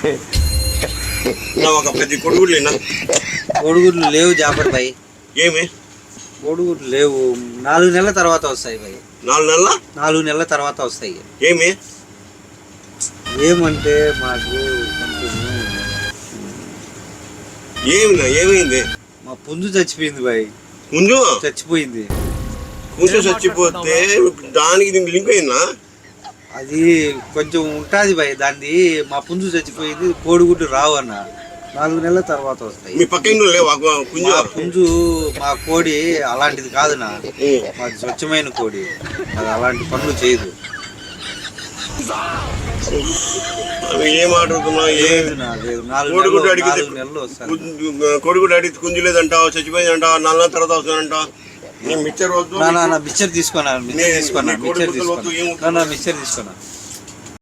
ఒక 10 కొడుగుడ్లేనా? కోడిగుడ్లు లేవు జాఫర్ భాయ్. ఏమి కోడిగుడ్లు లేవు, 4 నెలల తర్వాత వస్తాయి భాయ్. 4 నెలల తర్వాత వస్తాయి. ఏమి ఏమంటే మాకు కొంచెం ఏమైంది? మా పుంజు చచ్చిపోయింది భాయ్. పుంజు చచ్చిపోయింది. చచ్చిపోతే దానికి దీనికి లింక్ అయిందా? అది కొంచెం ఉంటుంది భయ్. దాన్ని మా పుంజు చచ్చిపోయింది, కోడిగుడ్డు రావు అన్న. 4 నెలల తర్వాత వస్తాయి. మీ పక్కన లేవా మా పుంజు, మా కోడి అలాంటిది కాదు నా, మాది స్వచ్ఛమైన కోడి. అది అలాంటి పనులు చేయదు. ఏం ఆడుతున్నా? కోడిగుడ్డు అడిగితే 4 నెలలు వస్తాయి. కోడిగుడ్డు అడిగితే కుంజు లేదంటావు, చచ్చిపోయింది అంటావు, 4 నెలల తర్వాత వస్తానంటావు. మిక్చర్ వద్దు, మిక్చర్ తీసుకున్నా. మిక్చర్ తీసుకున్నా.